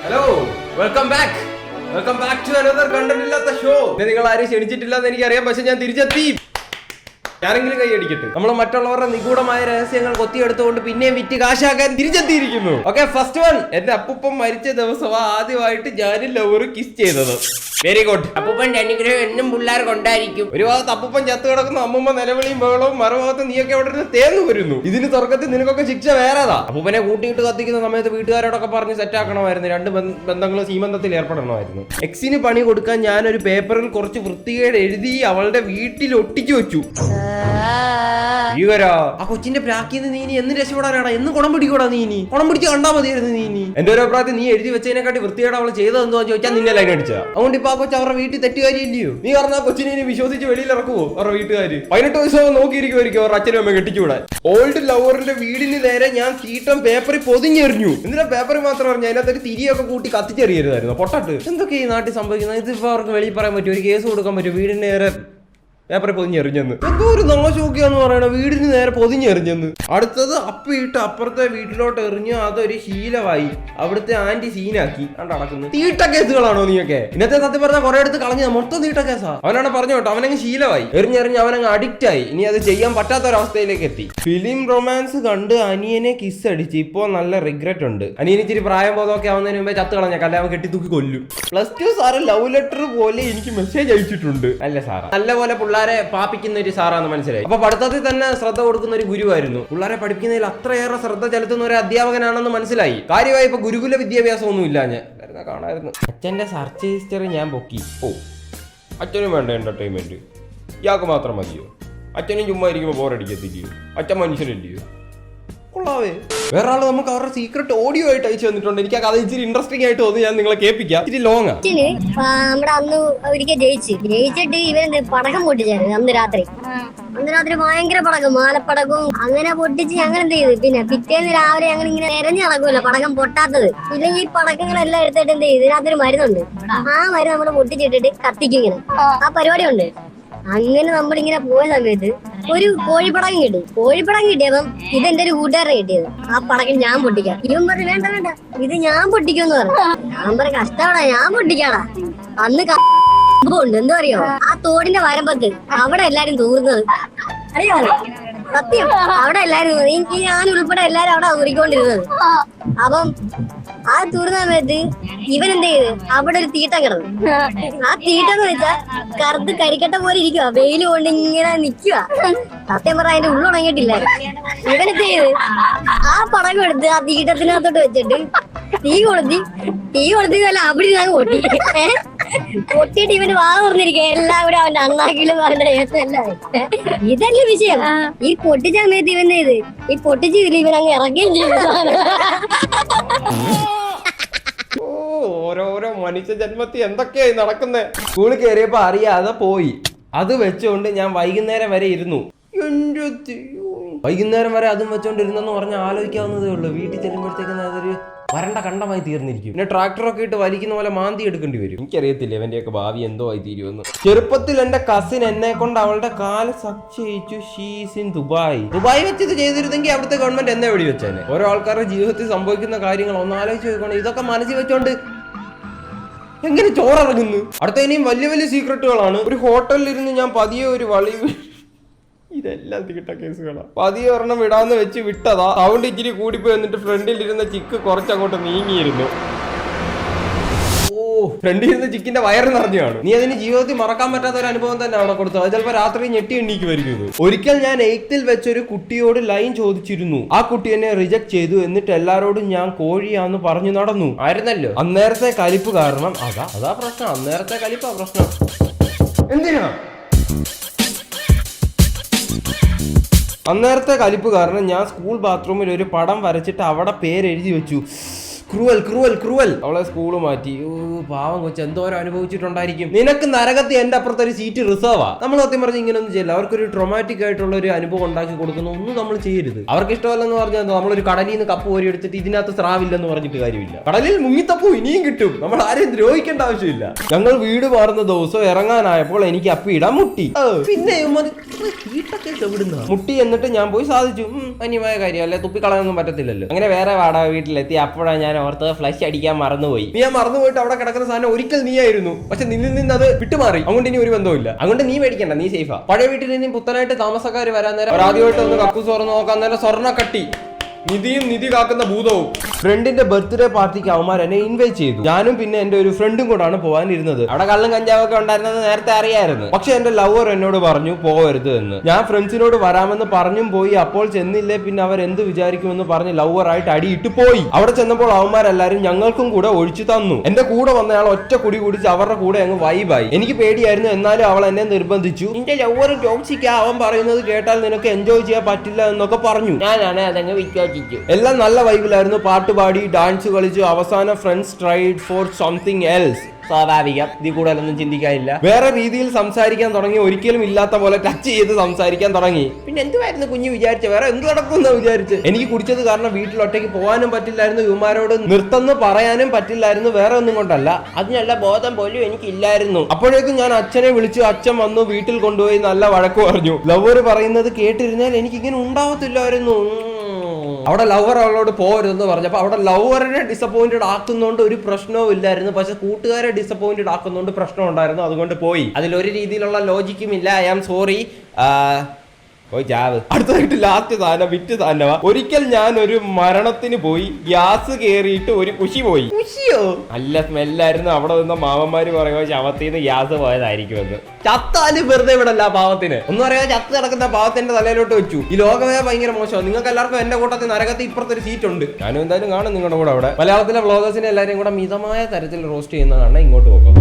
Hello, welcome back to another content ഇല്ലാത്ത show. നിങ്ങൾ ആരും ക്ഷണിച്ചിട്ടില്ലെന്ന് എനിക്കറിയാം, പക്ഷെ ഞാൻ തിരിച്ചെത്തി. ഞാനെങ്കിലും കൈയടിക്കട്ടെ. നമ്മൾ മറ്റുള്ളവരുടെ നിഗൂഢമായ രഹസ്യങ്ങൾ കൊത്തിയെടുത്തുകൊണ്ട് പിന്നെയും വിറ്റ് കാശാക്കാൻ തിരിച്ചെത്തിയിരിക്കുന്നു. Okay, first one. എന്റെ അപ്പൂപ്പൻ മരിച്ച ദിവസമാണ് ആദ്യമായിട്ട് ഞാനും ലവർ കിസ് ചെയ്തത്. Very good. അപ്പൂപ്പന്റെ അനുഗ്രഹം എന്നും പിള്ളേർ കൊണ്ടായിരിക്കും. ഒരു ഭാഗത്ത് അപ്പൂപ്പൻ ചത്തു കിടക്കുന്നു, അമ്മൂമ്മ നിലവിളിയും ബഹളവും, മറുഭാഗത്ത് നീയൊക്കെ അവിടെ നിന്ന് തേന്നു വരുന്നു. ഇതിന് തുറക്കത്തിൽ നിനക്കൊക്കെ ശിക്ഷ വേറെതാ. അപ്പൂപ്പനെ കൂട്ടിയിട്ട് കത്തിക്കുന്ന സമയത്ത് വീട്ടുകാരോടൊക്കെ പറഞ്ഞ് സെറ്റ് ആക്കണമായിരുന്നു. രണ്ട് ബന്ധങ്ങളും സീമന്തത്തിൽ ഏർപ്പെടണമായിരുന്നു. എക്സിന് പണി കൊടുക്കാൻ ഞാനൊരു പേപ്പറിൽ കുറച്ച് വൃത്തികേട് എഴുതി അവളുടെ വീട്ടിൽ ഒട്ടിച്ചു വെച്ചു. ആ കൊച്ചിന്റെ പ്രാക്കിന്ന് നീ എന്ന് രക്ഷപ്പെടാനാടാ? എന്ന് കുണം പിടിക്കൂടാ? നീ കുണം പിടിച്ച് കണ്ടാ മതിയായിരുന്നു. നീ എന്റെ ഒരു അഭിപ്രായത്തിൽ നീ എഴുതി വെച്ചതിനെക്കാട്ടി വൃത്തികേട് അവൾ ചെയ്തതെന്തോ ചോദിച്ചാൽ നിന്നെ ലൈൻ അടിച്ചാ. അതുകൊണ്ട് ഇപ്പൊ ആ കൊച്ചു അവരുടെ വീട്ടിൽ തെറ്റുകാരില്ലയോ? നീ പറഞ്ഞ ആ കൊച്ചിനെ ഇനി വിശ്വസിച്ച് വെളിയിൽ ഇറക്കുവോ അവരുടെ വീട്ടുകാര്? 18 വയസ്സോ നോക്കിയിരിക്കുമായിരിക്കും അവരുടെ അച്ഛനും അമ്മ കെട്ടിച്ചുവിടാൻ. ഓൾഡ് ലവറിന്റെ വീടിന് നേരെ ഞാൻ കീട്ടം പേപ്പറിൽ പൊതിഞ്ഞെറിഞ്ഞു. എന്തിനാ പേപ്പറിൽ മാത്രം പറഞ്ഞു? അതിനകത്തൊരു തിരിയൊക്കെ കൂട്ടി കത്തിച്ചെറിയരുതായിരുന്നു. പൊട്ടട്ട് എന്തൊക്കെ ഈ നാട്ടിൽ സംഭവിക്കുന്നത്? ഇതിപ്പോ അവർക്ക് വെളിയിൽ പറയാൻ പറ്റും? ഒരു കേസ് കൊടുക്കാൻ പറ്റും? വീടിന് നേരെ പേപ്പറിൽ പൊതിഞ്ഞെറിഞ്ഞെന്ന് എന്തോ ഒരു നാശോക്കിയാന്ന് പറയണ. വീടിന് നേരെ പൊതിഞ്ഞെറിഞ്ഞെന്ന്. അടുത്തത് അപ്പിയിട്ട് അപ്പുറത്തെ വീട്ടിലോട്ട് എറിഞ്ഞു. അതൊരു ശീലമായി. അവിടുത്തെ ആന്റി സീനാക്കി നടക്കുന്നു. തീട്ട കേസുകളാണോ നീയൊക്കെ? ഇന്നത്തെ സത്യം പറഞ്ഞാൽ കുറെ അടുത്ത് കളഞ്ഞ മൊത്തം തീട്ട കേസാ. അവനാണ് പറഞ്ഞു കേട്ടോ, അവനങ്ങ് ശീലമായി. എറിഞ്ഞെറിഞ്ഞ് അവനങ്ങ് അഡിക്റ്റ് ആയി. ഇനി അത് ചെയ്യാൻ പറ്റാത്ത ഒരവസ്ഥയിലേക്ക് എത്തി. ഫിലിം റൊമാൻസ് കണ്ട് അനിയനെ കിസ് അടിച്ച് ഇപ്പോ നല്ല റിഗ്രറ്റ് ഉണ്ട്. അനിയന് ഇച്ചിരി പ്രായം ബോധമൊക്കെ ആവുന്നതിന് മുമ്പേ ചത്ത് കളഞ്ഞ കല്യാണം കെട്ടി തൂക്കി കൊല്ലും. +2 സാറ് ലവ് ലെറ്റർ പോലെ എനിക്ക് മെസ്സേജ് അയച്ചിട്ടുണ്ട്. അല്ല സാറാ, നല്ലപോലെ പിള്ളേരെ പാപ്പിക്കുന്ന ഒരു സാറാന്ന് മനസ്സിലായി. അപ്പൊ പഠിത്തത്തിൽ തന്നെ ശ്രദ്ധ കൊടുക്കുന്ന ഒരു ഗുരുവായിരുന്നു. പിള്ളേരെ പഠിപ്പിക്കുന്നതിൽ അത്രയേറെ ശ്രദ്ധ ചെലുത്തുന്ന ഒരു അധ്യാപകനാണെന്ന് മനസ്സിലായി. കാര്യമായി ഇപ്പൊ ഗുരുകുല വിദ്യാഭ്യാസം ഒന്നും ഇല്ല. ഞാൻ കാണായിരുന്നു. അച്ഛന്റെ സെർച്ച് ഹിസ്റ്ററി ഞാൻ പൊക്കി. ഓ, അച്ഛനും വേണ്ട എന്റർടൈൻമെന്റ്? ഇയാൾക്ക് മാത്രം മതിയോ? അച്ഛനും ചുമ്മാ ഇരിക്കുമ്പോ ബോറടിക്കത്തില്ലയോ? അച്ഛൻ മനുഷ്യനല്ലയോ? കൊള്ളാവേ. വേറെ ആള് നമുക്ക് അവരുടെ സീക്രട്ട് ഓഡിയോ ആയിട്ട് അയച്ചു തന്നിട്ടുണ്ട്. എനിക്ക് അത് ഇച്ചിരി ഇൻട്രസ്റ്റിംഗ് ആയിട്ട് തോന്നി. ഞാൻ നിങ്ങളെ കേൾപ്പിക്കാം. ഇച്ചിരി ലോങ്ങാ. നമ്മുടെ അന്ന് ഒരിക്കൽ ജയിച്ചിട്ട് ഇവരെന്ത് പടക്കം പൊട്ടിച്ചായിരുന്നു അന്ന് രാത്രി ഭയങ്കര പടക്കം, മാലപ്പടക്കവും അങ്ങനെ പൊട്ടിച്ച് ഞങ്ങൾ എന്ത് ചെയ്ത്. പിന്നെ പിറ്റേന്ന് രാവിലെ ഞങ്ങൾ ഇങ്ങനെ നിരഞ്ഞു നടക്കൂല പടക്കം പൊട്ടാത്തത്. ഇല്ലെങ്കിൽ ഈ പടക്കങ്ങളെല്ലാം എടുത്തിട്ട് എന്ത് ചെയ്ത് ഇതിനകത്തൊരു മരുന്നുണ്ട്. ആ മരുന്ന് നമ്മൾ പൊട്ടിച്ചിട്ടിട്ട് കത്തിക്കും. ഇങ്ങനെ ആ പരിപാടി ഉണ്ട്. അങ്ങനെ നമ്മളിങ്ങനെ പോയ സമയത്ത് ഒരു കോഴിപ്പടക്കം കിട്ടി. കിട്ടിയപ്പം ഇതെന്റെ ഒരു കൂട്ടുകാരനെ കിട്ടിയത്. ആ പടക്കം ഞാൻ പൊട്ടിക്കാം. ഇവൻ പറഞ്ഞു വേണ്ട ഇത് ഞാൻ പൊട്ടിക്കുമെന്ന് പറഞ്ഞു. ഞാൻ പറഞ്ഞു കഷ്ടപ്പെടാ, ഞാൻ പൊട്ടിക്കാടാ. അന്ന് ഉണ്ട് എന്താ അറിയോ, ആ തോടിന്റെ വരമ്പത്ത് അവിടെ എല്ലാരും തൂർന്നത് അറിയാമോ? സത്യം, അവിടെ എല്ലാരും ഞാൻ ഉൾപ്പെടെ എല്ലാരും അവിടെ ഊറിക്കൊണ്ടിരുന്നത്. അപ്പം ആ തൂർന്ന സമയത്ത് ഇവൻ എന്ത് ചെയ്ത് അവിടെ ഒരു തീട്ടം കിടന്നു. ആ തീട്ടം വെച്ചാ കറുത്ത് കരിക്കട്ട പോലെ ഇരിക്കുക. വെയിൽ കൊണ്ട് ഇങ്ങനെ നിക്കുക. സത്യം പറഞ്ഞാൽ അതിന്റെ ഉള്ളുണങ്ങിയിട്ടില്ല. ഇവനെന്ത് ചെയ്ത് ആ പടകം എടുത്ത് ആ തീട്ടത്തിനകത്തോട്ട് വെച്ചിട്ട് തീ കൊളുത്തി നല്ല അവിടെ ഞാൻ പൊട്ടിയിട്ട് ഇവന് വാ പറഞ്ഞിരിക്കുക. എല്ലാം കൂടെ അവന്റെ അണ്ണാക്കിലും അവന്റെ എല്ലാം. ഇതല്ലേ വിഷയം. ഈ പൊട്ടിച്ച സമയത്ത് ഇവൻ ചെയ്ത് ഈ പൊട്ടിച്ചില്ല ഇവൻ അങ്ങ് ഇറങ്ങുകയും ചെയ്തു. ഓരോരോ മനുഷ്യ ജന്മത്തിൽ എന്തൊക്കെയായി നടക്കുന്നത്. സ്കൂളിൽ കയറിയപ്പോ അറിയാതെ പോയി. അത് വെച്ചുകൊണ്ട് ഞാൻ വൈകുന്നേരം വരെ ഇരുന്നു. വൈകുന്നേരം വരെ അതും വെച്ചോണ്ടിരുന്നെന്ന് പറഞ്ഞാൽ ആലോചിക്കാവുന്നതേ ഉള്ളൂ. വീട്ടിൽ ചെല്ലുമ്പോഴത്തേക്കും അതൊരു വരണ്ട കണ്ടമായി തീർന്നിരിക്കും. പിന്നെ ട്രാക്ടറൊക്കെ ഇട്ട് വലിക്കുന്ന പോലെ മാന്തി എടുക്കേണ്ടി വരും. എനിക്കറിയത്തില്ല ഇവന്റെയൊക്കെ ഭാവി എന്തോ ആയി തീരുമെന്ന്. ചെറുപ്പത്തിൽ എന്റെ കസിൻ എന്നെ കൊണ്ട് അവളുടെ കാല് സച്ചയിച്ചു. ഷീസ് ഇൻ ദുബായ് വെച്ച് ഇത് ചെയ്തിരുന്നെങ്കിൽ അവിടുത്തെ ഗവൺമെന്റ് എന്നെ വെടി വെച്ചേനെ. ഓരോ ആൾക്കാരുടെ ജീവിതത്തിൽ സംഭവിക്കുന്ന കാര്യങ്ങൾ ഒന്ന് ആലോചിച്ച് നോക്കണം. ഇതൊക്കെ മനസ്സിൽ വെച്ചോണ്ട് എങ്ങനെ ചോറിറങ്ങുന്നു? അടുത്ത ഇനിയും വലിയ വലിയ സീക്രട്ടുകളാണ്. ഒരു ഹോട്ടലിൽ ഇരുന്ന് ഞാൻ പതിയെ ഒരു ഇതെല്ലാം തീട്ട കേസുകളാ. പതിയെ ഒരെണ്ണം വിടാന്ന് വെച്ച് വിട്ടതാ. സൗണ്ട് ഇച്ചിരി കൂടിപ്പോയി. എന്നിട്ട് ഫ്രണ്ടിൽ ഇരുന്ന ചിക്ക് കുറച്ചങ്ങോട്ട് നീങ്ങിയിരുന്നു. ഫ്രണ്ടിൽ ഇരുന്ന ചിക്കിന്റെ വയറ് നിറഞ്ഞു കാണും. നീ അതിന് ജീവിതത്തിൽ മറക്കാൻ പറ്റാത്ത ഒരു അനുഭവം തന്നെ അവിടെ കൊടുത്തത്. അത് ചിലപ്പോൾ രാത്രി ഞെട്ടി എണ്ണീക്കുമായിരിക്കും. ഒരിക്കൽ ഞാൻ 8th വെച്ചൊരു കുട്ടിയോട് ലൈൻ ചോദിച്ചിരുന്നു. ആ കുട്ടി എന്നെ റിജക്ട് ചെയ്തു. എന്നിട്ട് എല്ലാരോടും ഞാൻ കോഴിയാന്ന് പറഞ്ഞു നടന്നു. ആയിരുന്നല്ലോ അന്നേരത്തെ കലിപ്പ് കാരണം. അതാ പ്രശ്നം. അന്നേരത്തെ കലിപ്പാ പ്രശ്നം. എന്തിനാ അന്നേരത്തെ കലിപ്പ് കാരണം ഞാൻ സ്കൂൾ ബാത്റൂമിൽ ഒരു പടം വരച്ചിട്ട് അവിടെ പേരെഴുതി വെച്ചു. ക്രൂവൽ. അവളെ സ്കൂള് മാറ്റി. പാവം കൊച്ചു എന്തോരം അനുഭവിച്ചിട്ടുണ്ടായിരിക്കും. നിനക്ക് നരകത്തിൽ എന്റെ അപ്പുറത്ത് ഒരു സീറ്റ് റിസർവാ. നമ്മൾ സത്യം പറഞ്ഞ് ഇങ്ങനെയൊന്നും ചെയ്യില്ല. അവർക്കൊരു ട്രോമാറ്റിക് ആയിട്ടുള്ള ഒരു അനുഭവം ഉണ്ടാക്കി കൊടുക്കുന്ന ഒന്നും നമ്മൾ ചെയ്യരുത്. അവർക്ക് ഇഷ്ടമല്ലെന്ന് പറഞ്ഞാൽ നമ്മളൊരു കടലിൽ നിന്ന് കപ്പ് കോരി എടുത്തിട്ട് ഇതിനകത്ത് സ്രാവില്ലെന്ന് പറഞ്ഞിട്ട് കാര്യമില്ല. കടലിൽ മുങ്ങിത്തപ്പൂ ഇനിയും കിട്ടും. നമ്മൾ ആരെയും ദ്രോഹിക്കേണ്ട ആവശ്യമില്ല. ഞങ്ങൾ വീട് മാറുന്ന ദിവസം ഇറങ്ങാനായപ്പോൾ എനിക്ക് അപ്പിയിടാൻ മുട്ടി. പിന്നെ മുട്ടി എന്നിട്ട് ഞാൻ പോയി സാധിച്ചു. അന്യമായ കാര്യം അല്ലെ, തുപ്പിക്കളയൊന്നും പറ്റത്തില്ലല്ലോ. അങ്ങനെ വേറെ വാടക വീട്ടിലെത്തി. അപ്പോഴാണ് ഞാൻ ഓർത്തത് ഫ്ലഷ് അടിക്കാൻ മറന്നുപോയി. നീ ആ മറന്നുപോയിട്ട് അവിടെ കിടക്കുന്ന സാധനം ഒരിക്കൽ നീയായിരുന്നു, പക്ഷെ നിന്നിൽ നിന്ന് അത് വിട്ടുമാറി. അതുകൊണ്ട് ഇനി ഒരു ബന്ധമില്ല. അതുകൊണ്ട് നീ മേടിക്കണ്ട, നീ സേഫാ. പഴയ വീട്ടിൽ നിന്ന് പുത്തനായിട്ട് താമസക്കാർ വരാൻ നേരം ആദ്യമായിട്ട് ഒന്ന് കക്കൂസ് തുറന്ന് നോക്കാൻ നേരം സ്വർണ്ണ കട്ടി നിധിയും നിധി കാക്കുന്ന ഭൂതവും. ഫ്രണ്ടിന്റെ ബർത്ത്ഡേ പാർട്ടിക്ക് അവന്മാർ എന്നെ ഇൻവൈറ്റ് ചെയ്തു. ഞാനും പിന്നെ എന്റെ ഒരു ഫ്രണ്ടും കൂടാണ് പോകാനിരുന്നത്. അവിടെ കള്ളും കഞ്ചാവൊക്കെ ഉണ്ടായിരുന്നത് നേരത്തെ അറിയായിരുന്നു. പക്ഷെ എന്റെ ലവർ എന്നോട് പറഞ്ഞു പോകരുത് എന്ന്. ഞാൻ ഫ്രണ്ട്സിനോട് വരാമെന്ന് പറഞ്ഞും പോയി. അപ്പോൾ ചെന്നില്ലേ പിന്നെ അവർ എന്ത് വിചാരിക്കുമെന്ന് പറഞ്ഞ് ലവറായിട്ട് അടിയിട്ട് പോയി. അവിടെ ചെന്നപ്പോൾ അവന്മാരെല്ലാരും ഞങ്ങൾക്കും കൂടെ ഒഴിച്ചു തന്നു. എന്റെ കൂടെ വന്നയാൾ ഒറ്റ കുടി കുടിച്ച് അവരുടെ കൂടെ അങ്ങ് വൈബായി. എനിക്ക് പേടിയായിരുന്നു, എന്നാലും അവൾ എന്നെ നിർബന്ധിച്ചു. നിന്റെ ലവർ ടോക്സിക്കാ, അവൻ പറയുന്നത് കേട്ടാൽ നിനക്ക് എൻജോയ് ചെയ്യാൻ പറ്റില്ല എന്നൊക്കെ പറഞ്ഞു. ഞാനാണ് അതങ്ങ് വിശ്വസിച്ചു. എല്ലാം നല്ല വൈബിലായിരുന്നു. പാട്ട് പാടി, ഡാൻസ് കളിച്ചു. അവസാനം friends tried for something else. സ്വാഭാവികം, ഇതിൽ കൂടുതലൊന്നും ചിന്തിക്കാനില്ല. വേറെ രീതിയിൽ സംസാരിക്കാൻ തുടങ്ങി. ഒരിക്കലും ഇല്ലാത്ത പോലെ ടച്ച് ചെയ്ത് സംസാരിക്കാൻ തുടങ്ങി. പിന്നെ എന്തുവായിരുന്നു കുഞ്ഞു വിചാരിച്ച? വേറെ എന്ത് നടക്കുമെന്ന് വിചാരിച്ച് എനിക്ക് കുടിച്ചത് കാരണം വീട്ടിൽ ഒറ്റയ്ക്ക് പോകാനും പറ്റില്ലായിരുന്നു. ഇവന്മാരോട് നിർത്തന്ന് പറയാനും പറ്റില്ലായിരുന്നു. വേറെ ഒന്നും കൊണ്ടല്ല, അതിനുള്ള ബോധം പോലും എനിക്കില്ലായിരുന്നു. അപ്പോഴേക്കും ഞാൻ അച്ഛനെ വിളിച്ചു. അച്ഛൻ വന്നു, വീട്ടിൽ കൊണ്ടുപോയി നല്ല വഴക്ക് പറഞ്ഞു. ലവർ പറയുന്നത് കേട്ടിരുന്നാൽ എനിക്കിങ്ങനെ ഉണ്ടാവത്തില്ലായിരുന്നു. അവിടെ ലവർ അവളോട് പോകരുതെന്ന് പറഞ്ഞപ്പോൾ അവിടെ ലവറിനെ ഡിസപ്പോയിന്റഡ് ആക്കുന്നോണ്ട് ഒരു പ്രശ്നവും ഇല്ലായിരുന്നു. പക്ഷെ കൂട്ടുകാരെ ഡിസപ്പോയിന്റഡ് ആക്കുന്നോണ്ട് പ്രശ്നം ഉണ്ടായിരുന്നു. അതുകൊണ്ട് പോയി. അതിലൊരു രീതിയിലുള്ള ലോജിക്കും ഇല്ല. I am sorry. അടുത്തതായിട്ട് ലാസ്റ്റ് സാധനം വിറ്റ് സാധനമാ. ഒരിക്കൽ ഞാൻ ഒരു മരണത്തിന് പോയി. ഗ്യാസ് കേറിയിട്ട് ഒരു കുശി പോയി. കുശിയോ? നല്ല സ്മെല്ലായിരുന്നു. അവിടെ നിന്ന് മാമന്മാര് പറയുമ്പോ ശവത്തിന്ന് ഗ്യാസ് പോയതായിരിക്കുമെന്ന്. ചത്താലും വെറുതെ വിടല്ല പാവത്തിന്. ഒന്നും അറിയാതെ ചത്ത് കിടക്കുന്ന പാവത്തിന്റെ തലയിലോട്ട് വെച്ചു. ഈ ലോകമേ ഭയങ്കര മോശമാണ്. നിങ്ങൾക്ക് എല്ലാവർക്കും എന്റെ കൂട്ടത്തിൽ നരകത്തിൽ ഇപ്പുറത്തൊരു സീറ്റ് ഉണ്ട്. ഞാനും എന്തായാലും കാണും നിങ്ങളുടെ കൂടെ അവിടെ. മലയാളത്തിലെ വ്ളോഗേഴ്സിനെ എല്ലാവരെയും കൂടെ മിതമായ തരത്തിൽ റോസ്റ്റ് ചെയ്യുന്നതാണ്. ഇങ്ങോട്ട് പോകും.